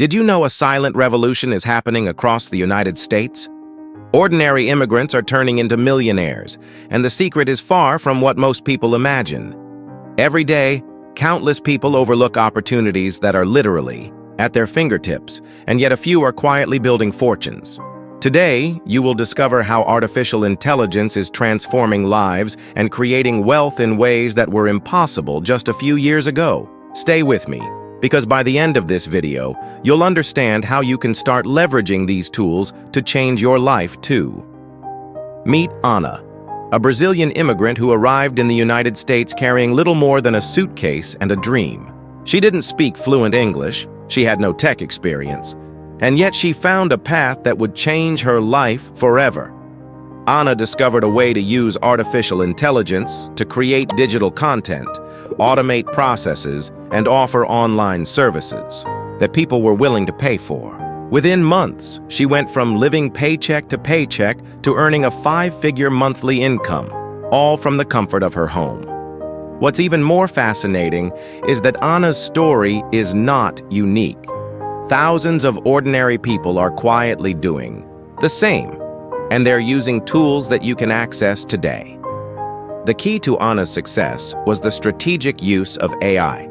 Did you know a silent revolution is happening across the United States? Ordinary immigrants are turning into millionaires, and the secret is far from what most people imagine. Every day, countless people overlook opportunities that are literally at their fingertips, and yet a few are quietly building fortunes. Today, you will discover how artificial intelligence is transforming lives and creating wealth in ways that were impossible just a few years ago. Stay with me, because by the end of this video, you'll understand how you can start leveraging these tools to change your life too. Meet Ana, a Brazilian immigrant who arrived in the United States carrying little more than a suitcase and a dream. She didn't speak fluent English, she had no tech experience, and yet she found a path that would change her life forever. Ana discovered a way to use artificial intelligence to create digital content, automate processes, and offer online services that people were willing to pay for. Within months, she went from living paycheck to paycheck to earning a 5-figure monthly income, all from the comfort of her home. What's even more fascinating is that Ana's story is not unique. Thousands of ordinary people are quietly doing the same, and they're using tools that you can access today. The key to Ana's success was the strategic use of AI.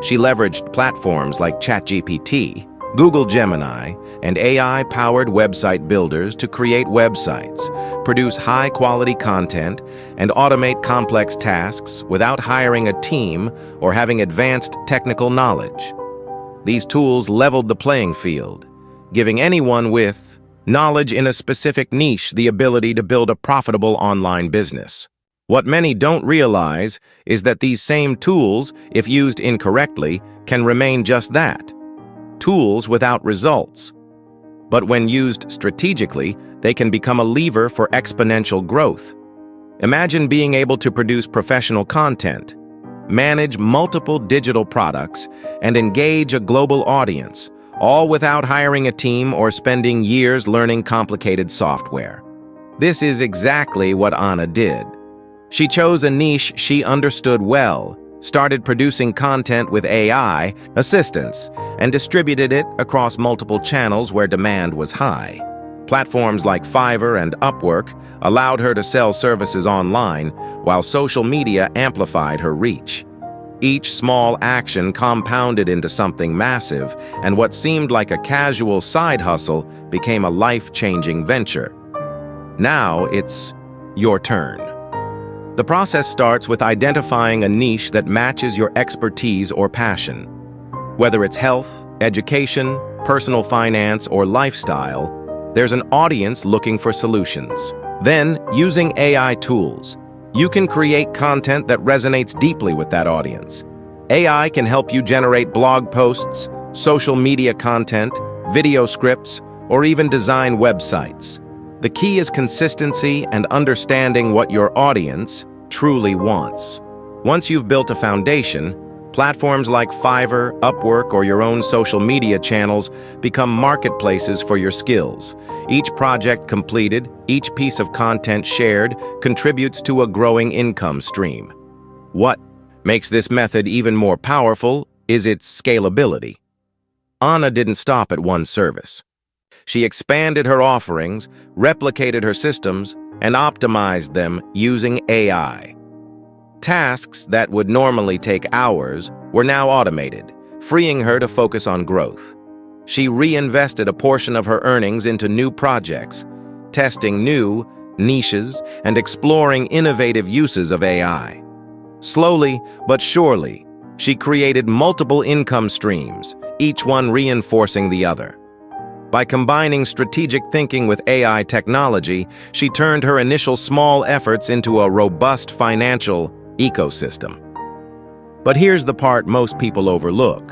She leveraged platforms like ChatGPT, Google Gemini, and AI-powered website builders to create websites, produce high-quality content, and automate complex tasks without hiring a team or having advanced technical knowledge. These tools leveled the playing field, giving anyone with knowledge in a specific niche the ability to build a profitable online business. What many don't realize is that these same tools, if used incorrectly, can remain just that, tools without results. But when used strategically, they can become a lever for exponential growth. Imagine being able to produce professional content, manage multiple digital products, and engage a global audience, all without hiring a team or spending years learning complicated software. This is exactly what Ana did. She chose a niche she understood well, started producing content with AI assistance, and distributed it across multiple channels where demand was high. Platforms like Fiverr and Upwork allowed her to sell services online, while social media amplified her reach. Each small action compounded into something massive, and what seemed like a casual side hustle became a life-changing venture. Now it's your turn. The process starts with identifying a niche that matches your expertise or passion. Whether it's health, education, personal finance, or lifestyle, there's an audience looking for solutions. Then, using AI tools, you can create content that resonates deeply with that audience. AI can help you generate blog posts, social media content, video scripts, or even design websites. The key is consistency and understanding what your audience truly wants. Once you've built a foundation, platforms like Fiverr, Upwork, or your own social media channels become marketplaces for your skills. Each project completed, each piece of content shared, contributes to a growing income stream. What makes this method even more powerful is its scalability. Ana didn't stop at one service. She expanded her offerings, replicated her systems, and optimized them using AI. Tasks that would normally take hours were now automated, freeing her to focus on growth. She reinvested a portion of her earnings into new projects, testing new niches and exploring innovative uses of AI. Slowly but surely, she created multiple income streams, each one reinforcing the other. By combining strategic thinking with AI technology, she turned her initial small efforts into a robust financial ecosystem. But here's the part most people overlook.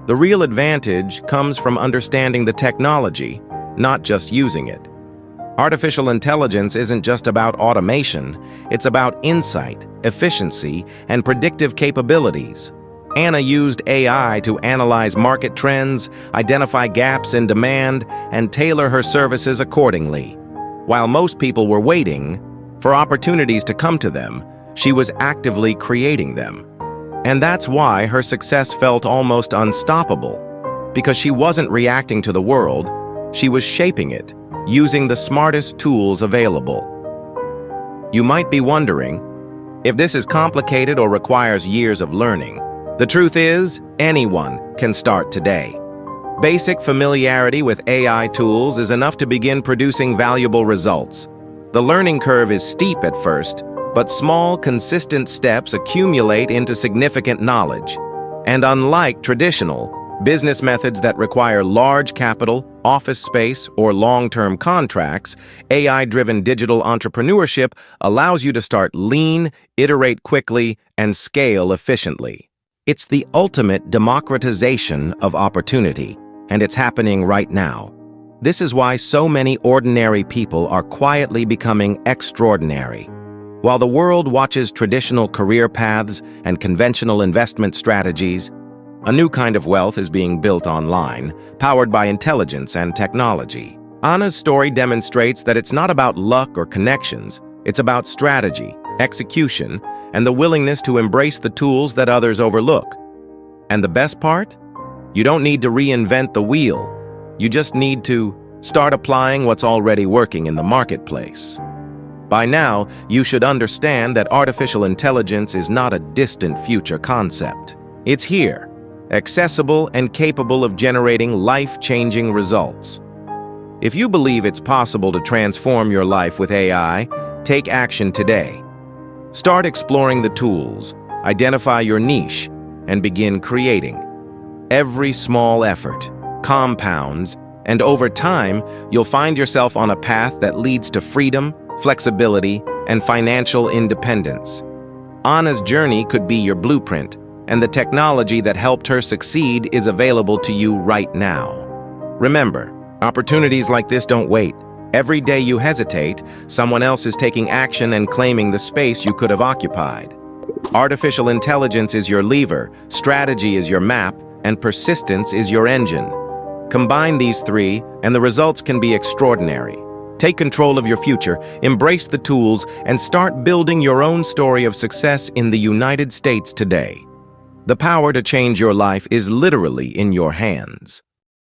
The real advantage comes from understanding the technology, not just using it. Artificial intelligence isn't just about automation, it's about insight, efficiency, and predictive capabilities. Ana used AI to analyze market trends, identify gaps in demand, and tailor her services accordingly. While most people were waiting for opportunities to come to them, she was actively creating them. And that's why her success felt almost unstoppable. because she wasn't reacting to the world, she was shaping it, using the smartest tools available. You might be wondering if this is complicated or requires years of learning. The truth is, anyone can start today. Basic familiarity with AI tools is enough to begin producing valuable results. The learning curve is steep at first, but small, consistent steps accumulate into significant knowledge. And unlike traditional business methods that require large capital, office space, or long-term contracts, AI-driven digital entrepreneurship allows you to start lean, iterate quickly, and scale efficiently. It's the ultimate democratization of opportunity, and it's happening right now. This is why so many ordinary people are quietly becoming extraordinary. While the world watches traditional career paths and conventional investment strategies, a new kind of wealth is being built online, powered by intelligence and technology. Anna's story demonstrates that it's not about luck or connections, it's about strategy, execution, and the willingness to embrace the tools that others overlook. And the best part? You don't need to reinvent the wheel. You just need to start applying what's already working in the marketplace. By now, you should understand that artificial intelligence is not a distant future concept. It's here, accessible and capable of generating life-changing results. If you believe it's possible to transform your life with AI, take action today. Start exploring the tools, identify your niche, and begin creating. Every small effort compounds, and over time, you'll find yourself on a path that leads to freedom, flexibility, and financial independence. Anna's journey could be your blueprint, and the technology that helped her succeed is available to you right now. Remember, opportunities like this don't wait. Every day you hesitate, someone else is taking action and claiming the space you could have occupied. Artificial intelligence is your lever, strategy is your map, and persistence is your engine. Combine these three, and the results can be extraordinary. Take control of your future, embrace the tools, and start building your own story of success in the United States today. The power to change your life is literally in your hands.